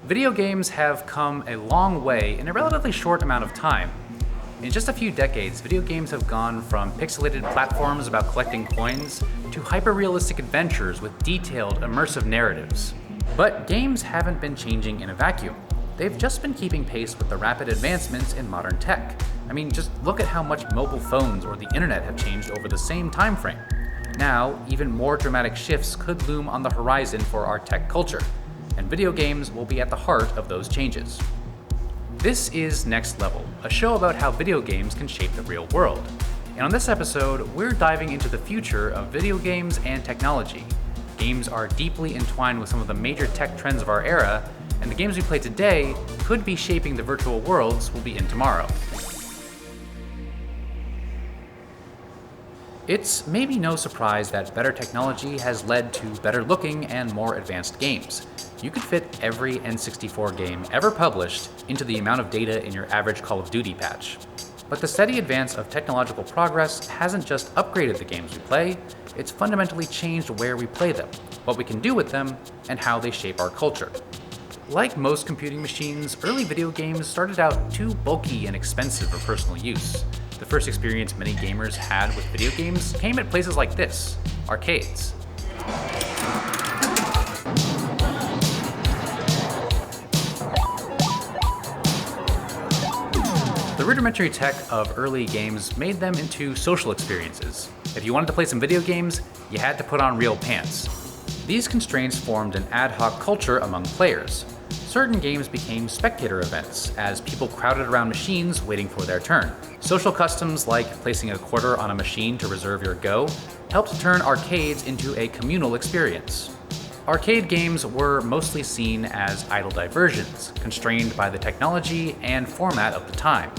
Video games have come a long way in a relatively short amount of time. In just a few decades, video games have gone from pixelated platforms about collecting coins to hyper-realistic adventures with detailed, immersive narratives. But games haven't been changing in a vacuum. They've just been keeping pace with the rapid advancements in modern tech. I mean, just look at how much mobile phones or the internet have changed over the same time frame. Now, even more dramatic shifts could loom on the horizon for our tech culture, and video games will be at the heart of those changes. This is Next Level, a show about how video games can shape the real world. And on this episode, we're diving into the future of video games and technology. Games are deeply entwined with some of the major tech trends of our era, and the games we play today could be shaping the virtual worlds we'll be in tomorrow. It's maybe no surprise that better technology has led to better looking and more advanced games. You could fit every N64 game ever published into the amount of data in your average Call of Duty patch. But the steady advance of technological progress hasn't just upgraded the games we play, it's fundamentally changed where we play them, what we can do with them, and how they shape our culture. Like most computing machines, early video games started out too bulky and expensive for personal use. The first experience many gamers had with video games came at places like this, arcades. The rudimentary tech of early games made them into social experiences. If you wanted to play some video games, you had to put on real pants. These constraints formed an ad hoc culture among players. Certain games became spectator events, as people crowded around machines waiting for their turn. Social customs like placing a quarter on a machine to reserve your go helped turn arcades into a communal experience. Arcade games were mostly seen as idle diversions, constrained by the technology and format of the time.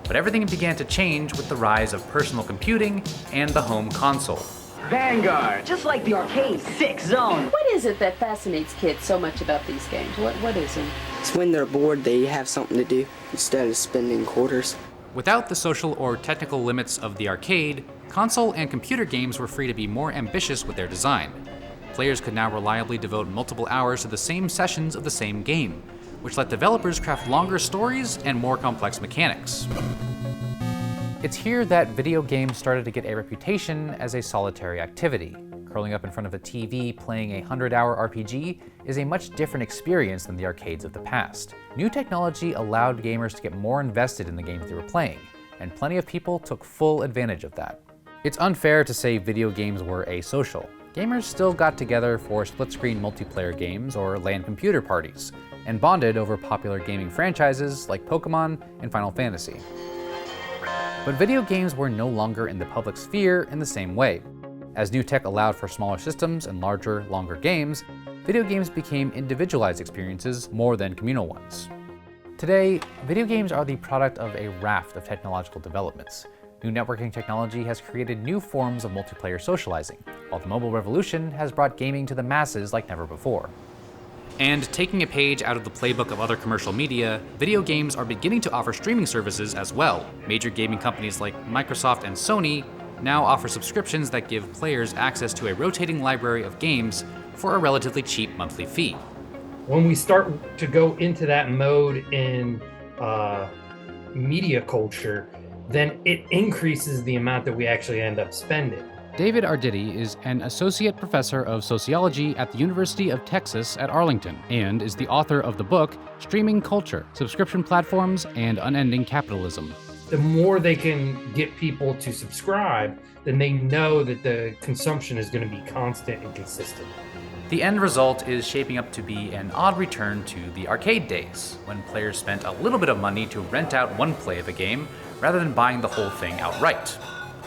But everything began to change with the rise of personal computing and the home console. Vanguard, just like the arcade 6 zone. What is it that fascinates kids so much about these games? What is it? It's when they're bored, they have something to do instead of spending quarters. Without the social or technical limits of the arcade, console and computer games were free to be more ambitious with their design. Players could now reliably devote multiple hours to the same sessions of the same game, which let developers craft longer stories and more complex mechanics. It's here that video games started to get a reputation as a solitary activity. Curling up in front of a TV playing a 100-hour RPG is a much different experience than the arcades of the past. New technology allowed gamers to get more invested in the games they were playing, and plenty of people took full advantage of that. It's unfair to say video games were asocial. Gamers still got together for split-screen multiplayer games or LAN computer parties, and bonded over popular gaming franchises like Pokemon and Final Fantasy. But video games were no longer in the public sphere in the same way. As new tech allowed for smaller systems and larger, longer games, video games became individualized experiences more than communal ones. Today, video games are the product of a raft of technological developments. New networking technology has created new forms of multiplayer socializing, while the mobile revolution has brought gaming to the masses like never before. And taking a page out of the playbook of other commercial media, video games are beginning to offer streaming services as well. Major gaming companies like Microsoft and Sony now offer subscriptions that give players access to a rotating library of games for a relatively cheap monthly fee. When we start to go into that mode in media culture, then it increases the amount that we actually end up spending. David Arditi is an associate professor of sociology at the University of Texas at Arlington and is the author of the book Streaming Culture, Subscription Platforms and Unending Capitalism. The more they can get people to subscribe, then they know that the consumption is going to be constant and consistent. The end result is shaping up to be an odd return to the arcade days, when players spent a little bit of money to rent out one play of a game rather than buying the whole thing outright.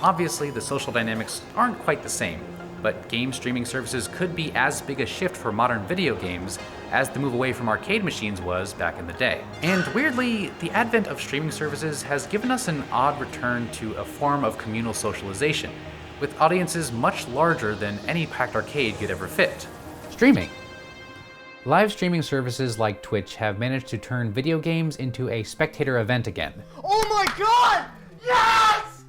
Obviously, the social dynamics aren't quite the same, but game streaming services could be as big a shift for modern video games as the move away from arcade machines was back in the day. And weirdly, the advent of streaming services has given us an odd return to a form of communal socialization, with audiences much larger than any packed arcade could ever fit. Streaming. Live streaming services like Twitch have managed to turn video games into a spectator event again. Oh my god! Yes!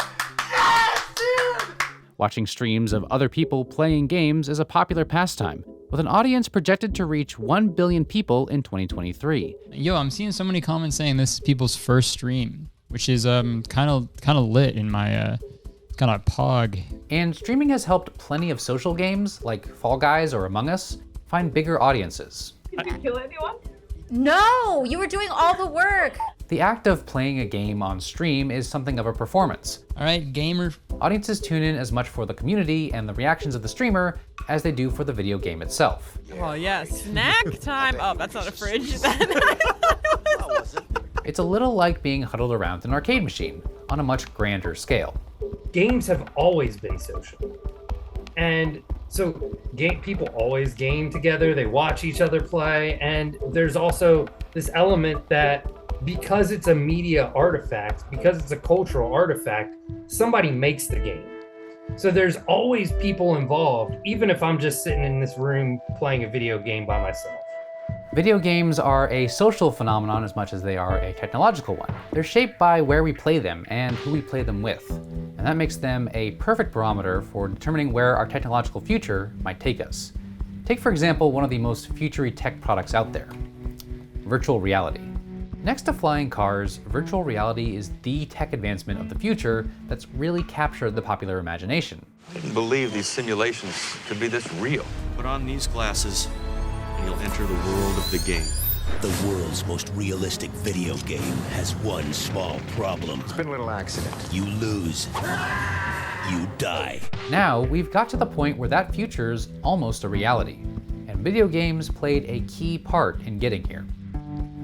Yes, dude! Watching streams of other people playing games is a popular pastime, with an audience projected to reach 1 billion people in 2023. Yo, I'm seeing so many comments saying this is people's first stream, which is kind of lit in my kind of pog. And streaming has helped plenty of social games, like Fall Guys or Among Us, find bigger audiences. Did you kill anyone? No, you were doing all the work. The act of playing a game on stream is something of a performance. All right, gamer. Audiences tune in as much for the community and the reactions of the streamer as they do for the video game itself. Well, yeah, snack time. Oh, that's not a fridge then. It's a little like being huddled around an arcade machine on a much grander scale. Games have always been social. And so people always game together, they watch each other play, and there's also this element that because it's a media artifact, because it's a cultural artifact, somebody makes the game. So there's always people involved, even if I'm just sitting in this room playing a video game by myself. Video games are a social phenomenon as much as they are a technological one. They're shaped by where we play them and who we play them with. And that makes them a perfect barometer for determining where our technological future might take us. Take, for example, one of the most future-y tech products out there, virtual reality. Next to flying cars, virtual reality is the tech advancement of the future that's really captured the popular imagination. I didn't believe these simulations could be this real. Put on these glasses, and you'll enter the world of the game. The world's most realistic video game has one small problem. It's been a little accident. You lose. You die. Now, we've got to the point where that future's almost a reality, and video games played a key part in getting here.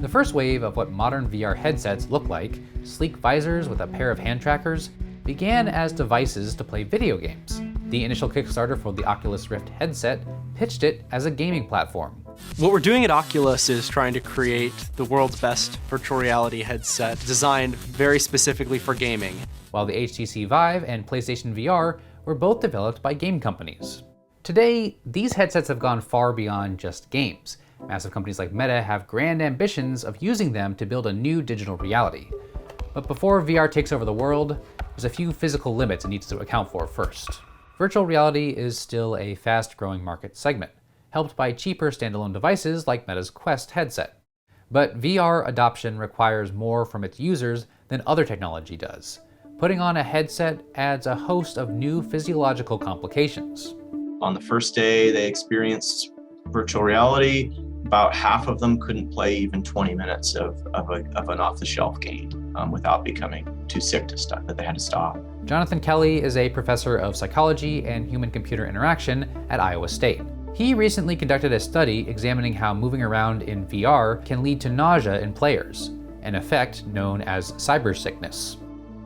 The first wave of what modern VR headsets look like, sleek visors with a pair of hand trackers, began as devices to play video games. The initial Kickstarter for the Oculus Rift headset pitched it as a gaming platform. What we're doing at Oculus is trying to create the world's best virtual reality headset designed very specifically for gaming. While the HTC Vive and PlayStation VR were both developed by game companies. Today, these headsets have gone far beyond just games. Massive companies like Meta have grand ambitions of using them to build a new digital reality. But before VR takes over the world, there's a few physical limits it needs to account for first. Virtual reality is still a fast-growing market segment, helped by cheaper standalone devices like Meta's Quest headset. But VR adoption requires more from its users than other technology does. Putting on a headset adds a host of new physiological complications. On the first day they experienced virtual reality, about half of them couldn't play even 20 minutes of an off-the-shelf game without becoming too sick to stop, that they had to stop. Jonathan Kelly is a professor of psychology and human-computer interaction at Iowa State. He recently conducted a study examining how moving around in VR can lead to nausea in players, an effect known as cybersickness.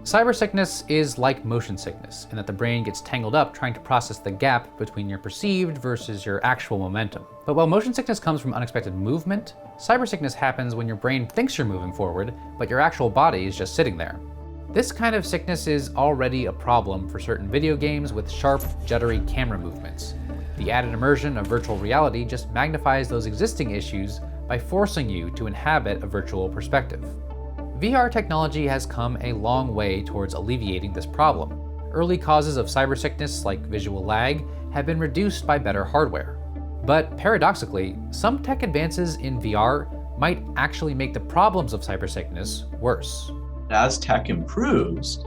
Cybersickness is like motion sickness in that the brain gets tangled up trying to process the gap between your perceived versus your actual momentum. But while motion sickness comes from unexpected movement, cybersickness happens when your brain thinks you're moving forward, but your actual body is just sitting there. This kind of sickness is already a problem for certain video games with sharp, juddery camera movements. The added immersion of virtual reality just magnifies those existing issues by forcing you to inhabit a virtual perspective. VR technology has come a long way towards alleviating this problem. Early causes of cybersickness like visual lag have been reduced by better hardware. But paradoxically, some tech advances in VR might actually make the problems of cybersickness worse. As tech improves,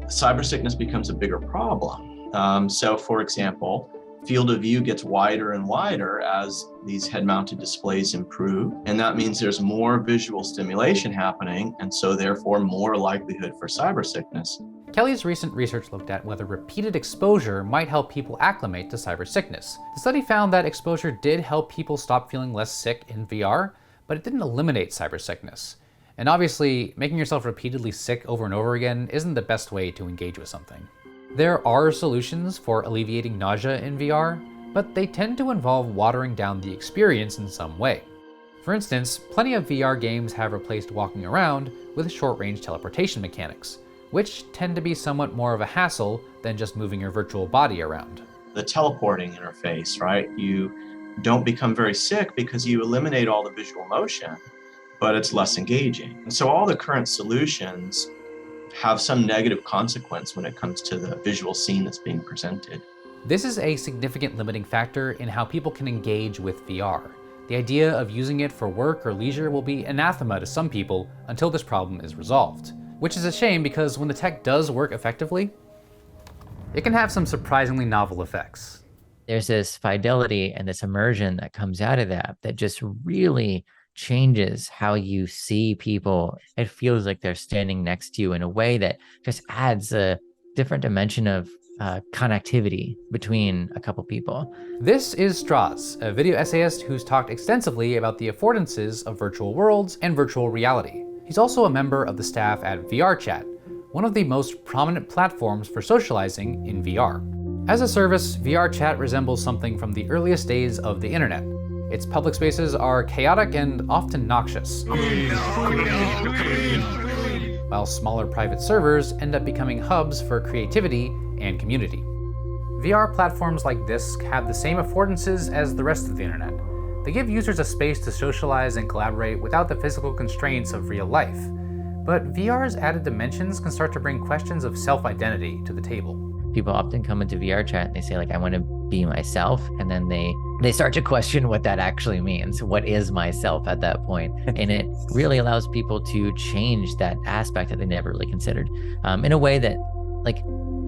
cybersickness becomes a bigger problem. So for example, field of view gets wider and wider as these head-mounted displays improve, and that means there's more visual stimulation happening, and so therefore more likelihood for cybersickness. Kelly's recent research looked at whether repeated exposure might help people acclimate to cybersickness. The study found that exposure did help people stop feeling less sick in VR, but it didn't eliminate cybersickness. And obviously, making yourself repeatedly sick over and over again isn't the best way to engage with something. There are solutions for alleviating nausea in VR, but they tend to involve watering down the experience in some way. For instance, plenty of VR games have replaced walking around with short-range teleportation mechanics, which tend to be somewhat more of a hassle than just moving your virtual body around. The teleporting interface, right? You don't become very sick because you eliminate all the visual motion, but it's less engaging. And so all the current solutions have some negative consequence when it comes to the visual scene that's being presented. This is a significant limiting factor in how people can engage with VR. The idea of using it for work or leisure will be anathema to some people until this problem is resolved. Which is a shame because when the tech does work effectively, it can have some surprisingly novel effects. There's this fidelity and this immersion that comes out of that just really changes how you see people. It feels like they're standing next to you in a way that just adds a different dimension of connectivity between a couple people. This is Strauss, a video essayist who's talked extensively about the affordances of virtual worlds and virtual reality. He's also a member of the staff at VRChat, one of the most prominent platforms for socializing in VR. As a service, VRChat resembles something from the earliest days of the internet. Its public spaces are chaotic and often noxious, while smaller private servers end up becoming hubs for creativity and community. VR platforms like this have the same affordances as the rest of the internet. They give users a space to socialize and collaborate without the physical constraints of real life. But VR's added dimensions can start to bring questions of self-identity to the table. People often come into VRChat and they say, like, I want to be myself. And then they start to question what that actually means. What is myself at that point? And it really allows people to change that aspect that they never really considered in a way that, like,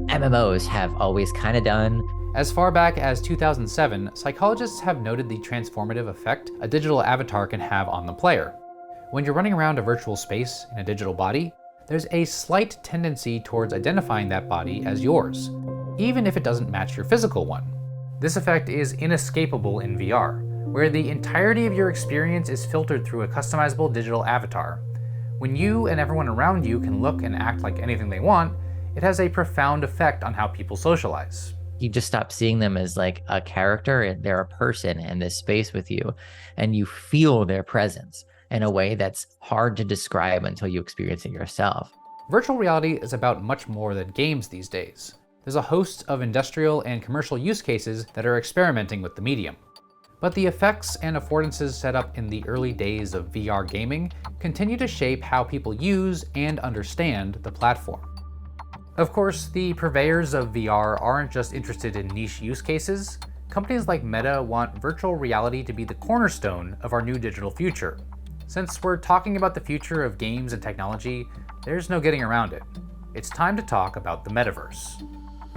MMOs have always kind of done. As far back as 2007, psychologists have noted the transformative effect a digital avatar can have on the player. When you're running around a virtual space in a digital body, there's a slight tendency towards identifying that body as yours, even if it doesn't match your physical one. This effect is inescapable in VR, where the entirety of your experience is filtered through a customizable digital avatar. When you and everyone around you can look and act like anything they want, it has a profound effect on how people socialize. You just stop seeing them as like a character, and they're a person in this space with you, and you feel their presence in a way that's hard to describe until you experience it yourself. Virtual reality is about much more than games these days. There's a host of industrial and commercial use cases that are experimenting with the medium. But the effects and affordances set up in the early days of VR gaming continue to shape how people use and understand the platform. Of course, the purveyors of VR aren't just interested in niche use cases. Companies like Meta want virtual reality to be the cornerstone of our new digital future. Since we're talking about the future of games and technology, there's no getting around it. It's time to talk about the metaverse.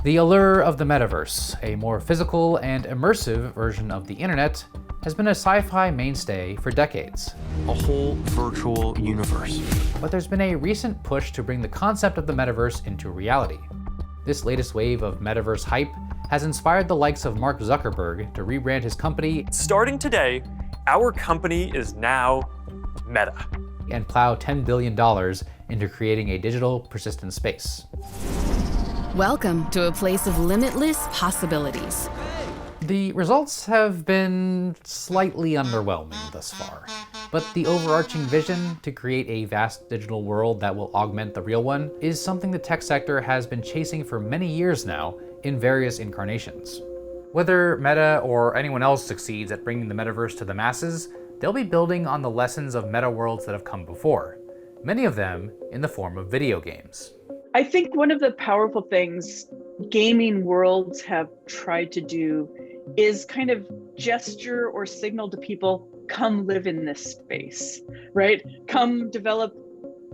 The allure of the metaverse, a more physical and immersive version of the internet, has been a sci-fi mainstay for decades. A whole virtual universe. But there's been a recent push to bring the concept of the metaverse into reality. This latest wave of metaverse hype has inspired the likes of Mark Zuckerberg to rebrand his company. Starting today, our company is now Meta. And plow $10 billion into creating a digital persistent space. Welcome to a place of limitless possibilities. The results have been slightly underwhelming thus far, but the overarching vision to create a vast digital world that will augment the real one is something the tech sector has been chasing for many years now in various incarnations. Whether Meta or anyone else succeeds at bringing the metaverse to the masses, they'll be building on the lessons of meta worlds that have come before, many of them in the form of video games. I think one of the powerful things gaming worlds have tried to do is kind of gesture or signal to people, come live in this space, right? Come develop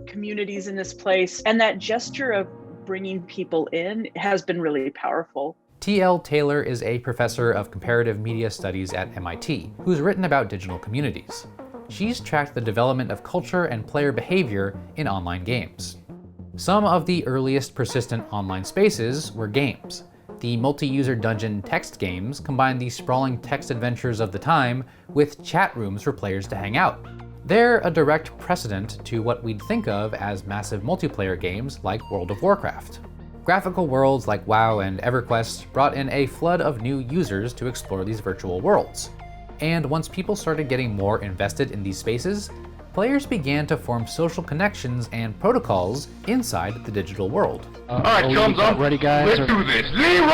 communities in this place. And that gesture of bringing people in has been really powerful. T.L. Taylor is a professor of comparative media studies at MIT, who's written about digital communities. She's tracked the development of culture and player behavior in online games. Some of the earliest persistent online spaces were games. The multi-user dungeon text games combined the sprawling text adventures of the time with chat rooms for players to hang out. They're a direct precedent to what we'd think of as massive multiplayer games like World of Warcraft. Graphical worlds like WoW and EverQuest brought in a flood of new users to explore these virtual worlds. And once people started getting more invested in these spaces, players began to form social connections and protocols inside the digital world. All right, thumbs up. Ready, guys? Let's do this. Leroy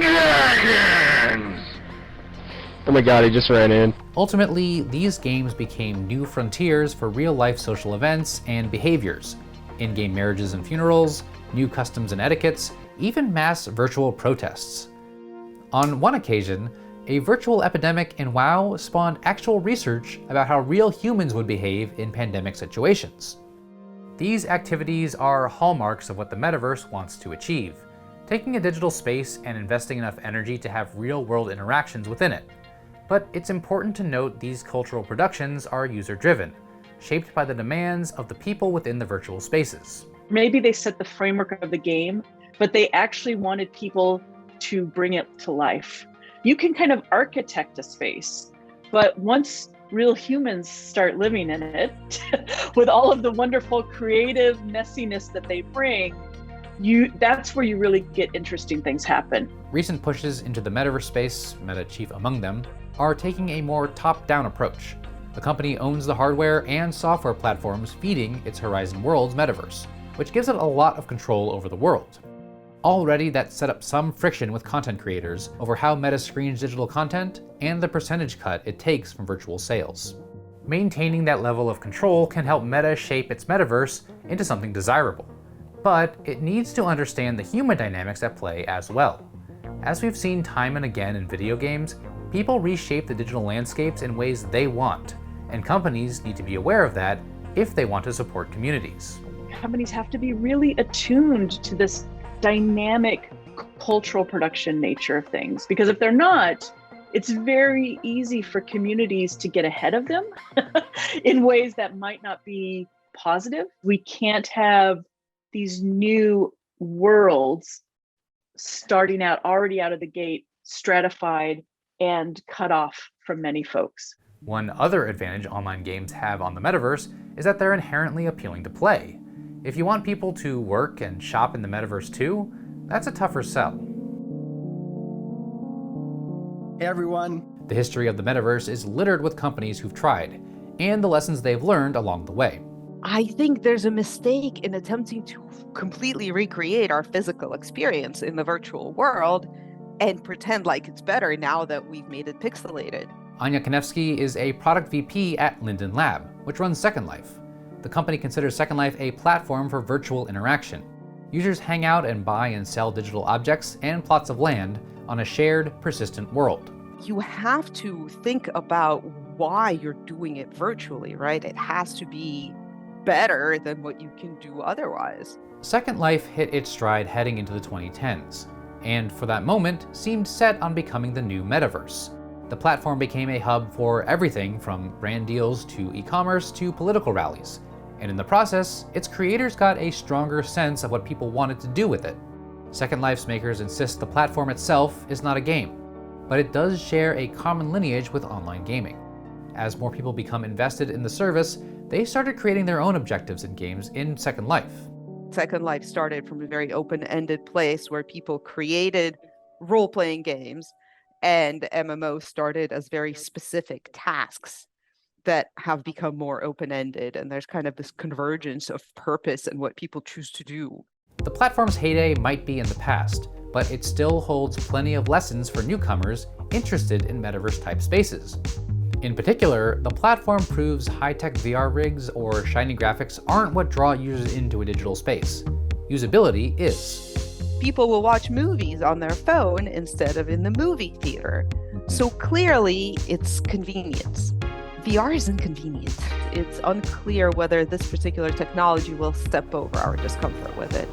Jenkins! Oh my god, he just ran in. Ultimately, these games became new frontiers for real-life social events and behaviors, in-game marriages and funerals, new customs and etiquettes, even mass virtual protests. On one occasion, a virtual epidemic in WoW spawned actual research about how real humans would behave in pandemic situations. These activities are hallmarks of what the metaverse wants to achieve, taking a digital space and investing enough energy to have real-world interactions within it. But it's important to note these cultural productions are user-driven, shaped by the demands of the people within the virtual spaces. Maybe they set the framework of the game, but they actually wanted people to bring it to life. You can kind of architect a space, but once real humans start living in it, with all of the wonderful creative messiness that they bring, that's where you really get interesting things happen. Recent pushes into the metaverse space, Meta chief among them, are taking a more top-down approach. The company owns the hardware and software platforms feeding its Horizon Worlds metaverse, which gives it a lot of control over the world. Already, that set up some friction with content creators over how Meta screens digital content and the percentage cut it takes from virtual sales. Maintaining that level of control can help Meta shape its metaverse into something desirable, but it needs to understand the human dynamics at play as well. As we've seen time and again in video games, people reshape the digital landscapes in ways they want, and companies need to be aware of that if they want to support communities. Companies have to be really attuned to this dynamic cultural production nature of things, because if they're not, it's very easy for communities to get ahead of them in ways that might not be positive. We can't have these new worlds starting out already out of the gate, stratified and cut off from many folks. One other advantage online games have on the metaverse is that they're inherently appealing to play. If you want people to work and shop in the metaverse too, that's a tougher sell. Hey everyone. The history of the metaverse is littered with companies who've tried, and the lessons they've learned along the way. I think there's a mistake in attempting to completely recreate our physical experience in the virtual world and pretend like it's better now that we've made it pixelated. Anya Konevsky is a product VP at Linden Lab, which runs Second Life. The company considers Second Life a platform for virtual interaction. Users hang out and buy and sell digital objects and plots of land on a shared, persistent world. You have to think about why you're doing it virtually, right? It has to be better than what you can do otherwise. Second Life hit its stride heading into the 2010s, and for that moment seemed set on becoming the new metaverse. The platform became a hub for everything from brand deals to e-commerce to political rallies, and in the process, its creators got a stronger sense of what people wanted to do with it. Second Life's makers insist the platform itself is not a game, but it does share a common lineage with online gaming. As more people become invested in the service, they started creating their own objectives in games in Second Life. Second Life started from a very open-ended place where people created role-playing games, and MMO started as very specific tasks that have become more open-ended, and there's kind of this convergence of purpose and what people choose to do. The platform's heyday might be in the past, but it still holds plenty of lessons for newcomers interested in metaverse-type spaces. In particular, the platform proves high-tech VR rigs or shiny graphics aren't what draw users into a digital space. Usability is. People will watch movies on their phone instead of in the movie theater. So clearly, it's convenience. VR isn't convenient. It's unclear whether this particular technology will step over our discomfort with it.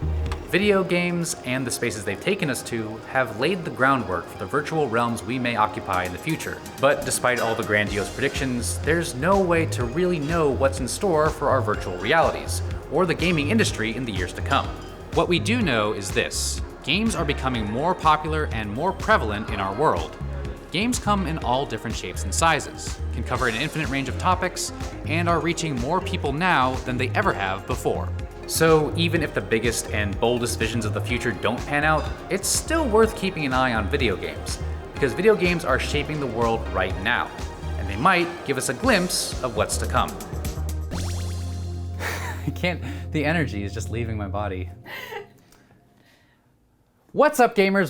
Video games and the spaces they've taken us to have laid the groundwork for the virtual realms we may occupy in the future. But despite all the grandiose predictions, there's no way to really know what's in store for our virtual realities, or the gaming industry in the years to come. What we do know is this: games are becoming more popular and more prevalent in our world. Games come in all different shapes and sizes, can cover an infinite range of topics, and are reaching more people now than they ever have before. So even if the biggest and boldest visions of the future don't pan out, it's still worth keeping an eye on video games, because video games are shaping the world right now, and they might give us a glimpse of what's to come. The energy is just leaving my body. What's up, gamers?